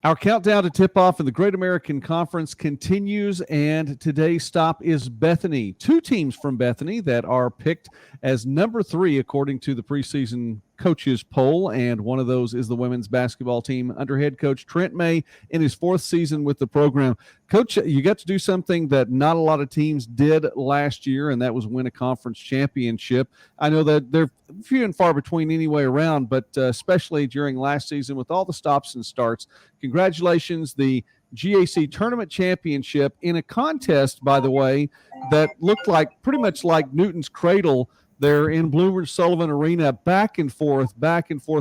Our countdown to tip-off in the Great American Conference continues, and today's stop is Bethany. Two teams from Bethany that are picked as number 3 according to the preseason coaches poll, and one of those is the women's basketball team under head coach Trent May in his 4th season with the program. Coach, you got to do something that not a lot of teams did last year, and that was win a conference championship. I know that they're few and far between anyway around, but especially during last season with all the stops and starts. Congratulations, the GAC Tournament Championship in a contest, by the way, that looked like pretty much like Newton's Cradle there in Bloomers-Sullivan Arena, back and forth.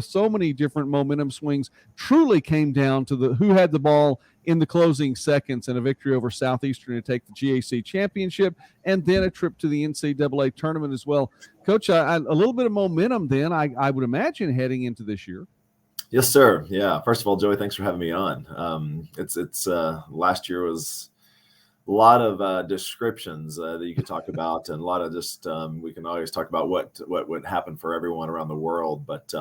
So many different momentum swings. Truly came down to who had the ball in the closing seconds, and a victory over Southeastern to take the GAC championship, and then a trip to the NCAA tournament as well. Coach, a little bit of momentum then, I would imagine, heading into this year. Yes, sir. Yeah. First of all, Joey, thanks for having me on. It's last year was a lot of descriptions that you could talk about, and a lot of just we can always talk about what would happen for everyone around the world. But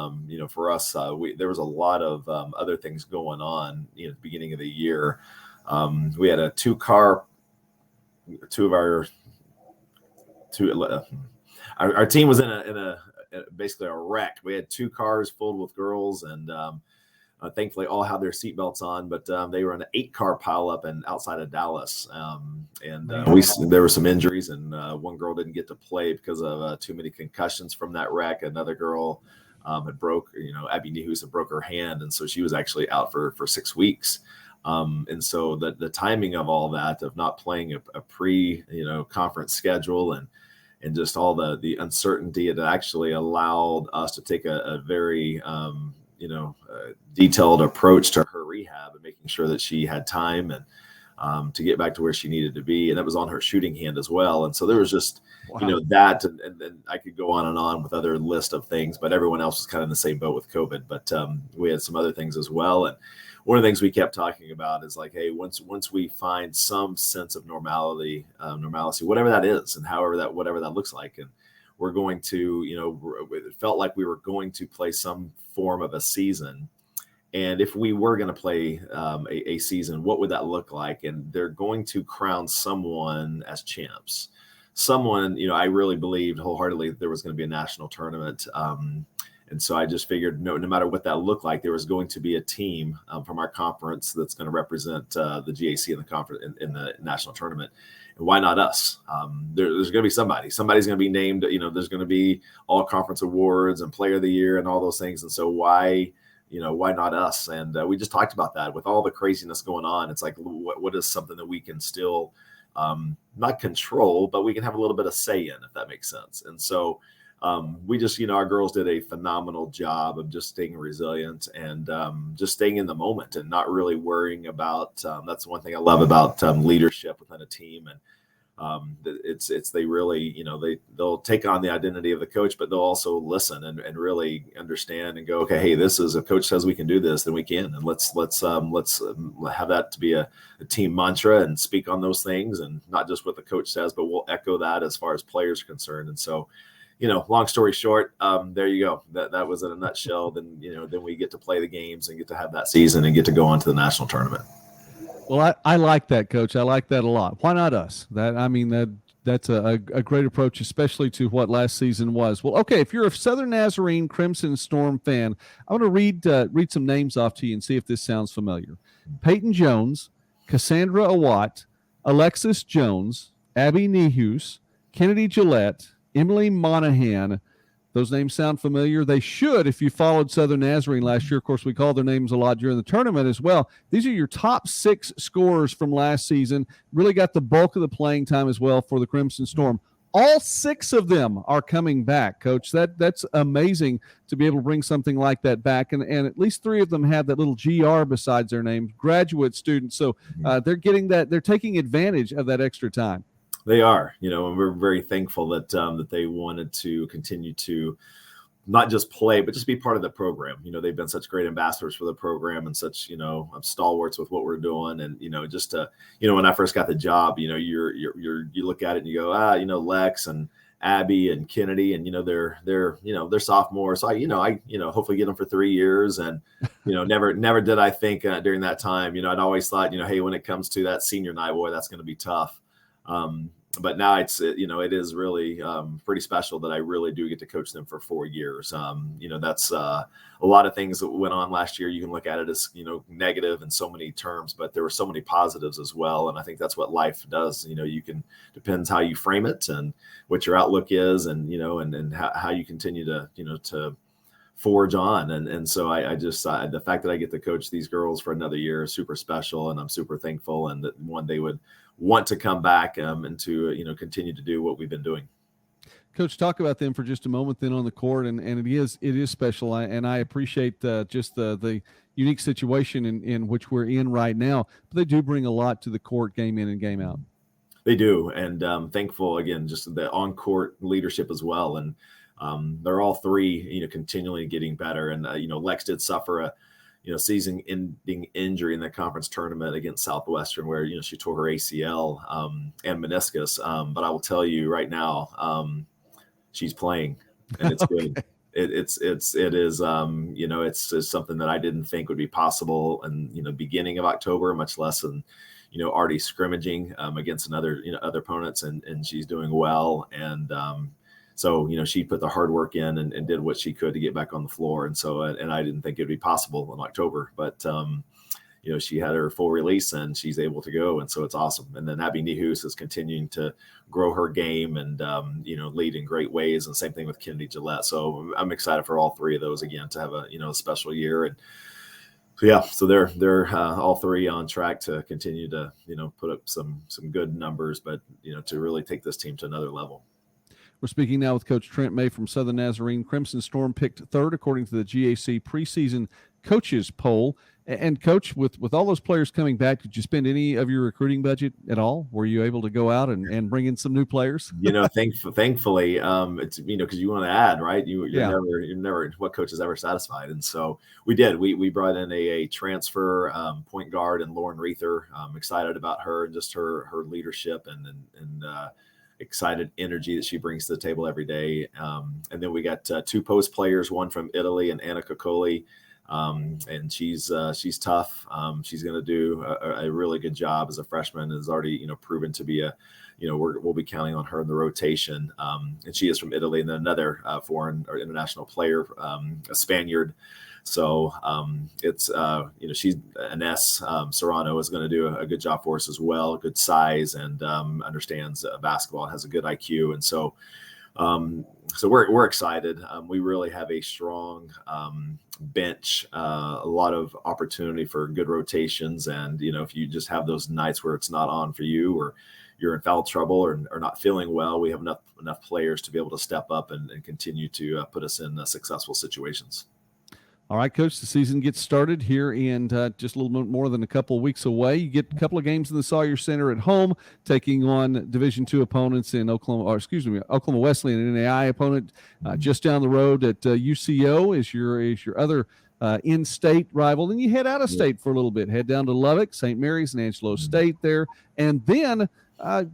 for us, there was a lot of other things going on. At the beginning of the year, we had our team was in basically a wreck. We had 2 cars filled with girls, and thankfully all had their seatbelts on, but they were in an 8-car pileup and outside of Dallas. There were some injuries, and one girl didn't get to play because of too many concussions from that wreck. Another girl had Abby Nehus had broke her hand, and so she was actually out for 6 weeks. And so the timing of all that, of not playing a conference schedule and just all the uncertainty, it actually allowed us to take a very detailed approach to her rehab and making sure that she had time and to get back to where she needed to be. And that was on her shooting hand as well. And so there was just, that, and I could go on and on with other list of things, but everyone else was kind of in the same boat with COVID. But we had some other things as well. And one of the things we kept talking about is like, hey, once we find some sense of normalcy, whatever that is, and whatever that looks like, and we're going to, it felt like we were going to play some form of a season. And if we were going to play a season, what would that look like? And they're going to crown someone as champs. Someone, I really believed wholeheartedly there was going to be a national tournament. And so I just figured no matter what that looked like, there was going to be a team from our conference that's going to represent the GAC in the conference in the national tournament. And why not us? There's going to be somebody's going to be named. There's going to be all conference awards and player of the year and all those things. And so why not us? And we just talked about that with all the craziness going on. It's like, what is something that we can still not control, but we can have a little bit of say in, if that makes sense. And so we just, our girls did a phenomenal job of just staying resilient and just staying in the moment and not really worrying about, that's one thing I love about leadership within a team. And they really, they'll take on the identity of the coach, but they'll also listen and really understand and go, okay, hey, this is, if coach says we can do this, then we can. And let's have that to be a team mantra and speak on those things, and not just what the coach says, but we'll echo that as far as players are concerned. And so, long story short, there you go. That was in a nutshell. Then we get to play the games and get to have that season and get to go on to the national tournament. Well, I like that, Coach. I like that a lot. Why not us? That's a great approach, especially to what last season was. Well, okay, if you're a Southern Nazarene Crimson Storm fan, I want to read some names off to you and see if this sounds familiar. Peyton Jones, Cassandra Awat, Alexis Jones, Abby Nehus, Kennedy Gillette, Emily Monahan. Those names sound familiar. They should if you followed Southern Nazarene last year. Of course, we called their names a lot during the tournament as well. These are your top 6 scorers from last season. Really got the bulk of the playing time as well for the Crimson Storm. All 6 of them are coming back, Coach. That's amazing to be able to bring something like that back. And at least 3 of them have that little GR besides their names, graduate students. So they're getting that. They're taking advantage of that extra time. They are, and we're very thankful that they wanted to continue to not just play, but just be part of the program. They've been such great ambassadors for the program and such, stalwarts with what we're doing. And, just when I first got the job, you look at it and you go, Lex and Abby and Kennedy, and they're sophomores. So I hopefully get them for 3 years, and never did I think during that time, I'd always thought, hey, when it comes to that senior night, boy, that's going to be tough. But now it is really pretty special that I really do get to coach them for 4 years. That's a lot of things that went on last year. You can look at it as, negative in so many terms, but there were so many positives as well. And I think that's what life does. Depends how you frame it and what your outlook is, and, and how you continue to forge on. And so I just, the fact that I get to coach these girls for another year is super special. And I'm super thankful. And that one day would want to come back and to, continue to do what we've been doing. Coach, talk about them for just a moment then on the court. And it is special. And I appreciate just the unique situation in which we're in right now, but they do bring a lot to the court game in and game out. They do. And thankful again, just the on-court leadership as well. And they're all three, continually getting better. And, Lex did suffer a, season-ending injury in the conference tournament against Southwestern, where she tore her ACL and meniscus. But I will tell you right now, she's playing, and it's Okay. good. It is it's something that I didn't think would be possible, and beginning of October, much less than already scrimmaging against other opponents, and she's doing well. And so, she put the hard work in and did what she could to get back on the floor. And so, and I didn't think it'd be possible in October, but, she had her full release and she's able to go. And so it's awesome. And then Abby Nehus is continuing to grow her game and, lead in great ways. And same thing with Kennedy Gillette. So I'm excited for all three of those again to have a special year. And so they're all three on track to continue to, put up some good numbers, but, to really take this team to another level. We're speaking now with Coach Trent May from Southern Nazarene. Crimson Storm picked third according to the GAC preseason coaches poll. And Coach, with all those players coming back, did you spend any of your recruiting budget at all? Were you able to go out and bring in some new players? Thankfully, it's because you want to add, right? You're never what coach is ever satisfied, and so we did. We brought in a transfer point guard and Lauren Reether. I'm excited about her and just her leadership and excited energy that she brings to the table every day. And then we got two post players, one from Italy and Anna Coccoli. And she's tough. She's going to do a really good job as a freshman. Has already, proven to be we'll be counting on her in the rotation. And she is from Italy, and then another foreign or international player, a Spaniard. So it's, she's Ines Serrano is going to do a good job for us as well. Good size and understands basketball, has a good IQ. And so we're excited. We really have a strong bench, a lot of opportunity for good rotations. And, if you just have those nights where it's not on for you, or you're in foul trouble or not feeling well, we have enough players to be able to step up and continue to put us in successful situations. All right, Coach, the season gets started here in just a little bit more than a couple of weeks away. You get a couple of games in the Sawyer Center at home, taking on Division II opponents in Oklahoma Wesleyan, an NAI opponent. Just down the road at UCO is your other in-state rival. Then you head out of state for a little bit. Head down to Lubbock, St. Mary's, and Angelo State there. And then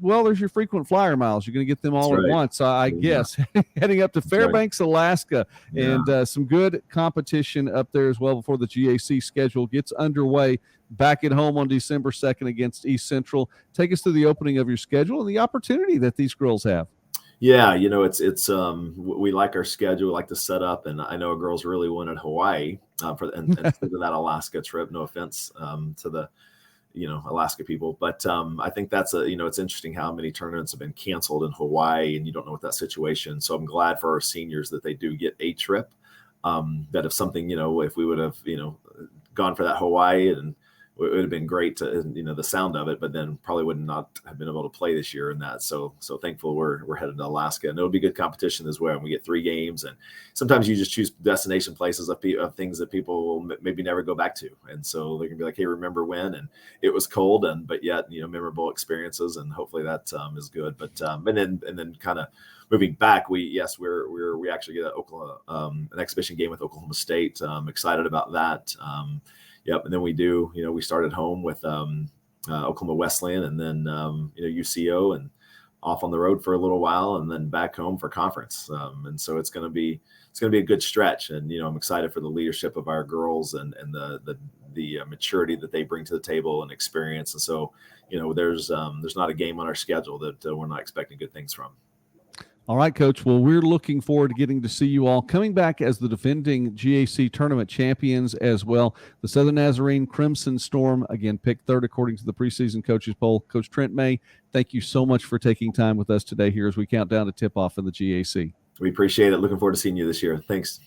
there's your frequent flyer miles. You're going to get them all at once, I guess. Heading up to Fairbanks, Alaska, and some good competition up there as well before the GAC schedule gets underway. Back at home on December 2nd against East Central. Take us through the opening of your schedule and the opportunity that these girls have. Yeah, it's we like our schedule, we like the setup, and I know girls really wanted Hawaii for that Alaska trip. No offense to the Alaska people. But I think that's it's interesting how many tournaments have been canceled in Hawaii, and you don't know what that situation. So I'm glad for our seniors that they do get a trip. That if something, if we would have, gone for that Hawaii, and it would have been great to, the sound of it, but then probably would not have been able to play this year in that. So thankful we're headed to Alaska, and it'll be good competition as well. And we get 3 games, and sometimes you just choose destination places of things that people will maybe never go back to. And so they're gonna be like, hey, remember when? And it was cold, but yet, memorable experiences, and hopefully that is good. But, and then kind of moving back, we actually get an exhibition game with Oklahoma State. I'm excited about that. Yep. And then we start at home with Oklahoma Wesleyan, and then, UCO, and off on the road for a little while and then back home for conference. And so it's going to be a good stretch. And, I'm excited for the leadership of our girls and the maturity that they bring to the table and experience. And so, there's not a game on our schedule that we're not expecting good things from. All right, Coach. Well, we're looking forward to getting to see you all coming back as the defending GAC tournament champions as well. The Southern Nazarene Crimson Storm, again, picked third according to the preseason coaches poll. Coach Trent May, thank you so much for taking time with us today here as we count down to tip-off in the GAC. We appreciate it. Looking forward to seeing you this year. Thanks.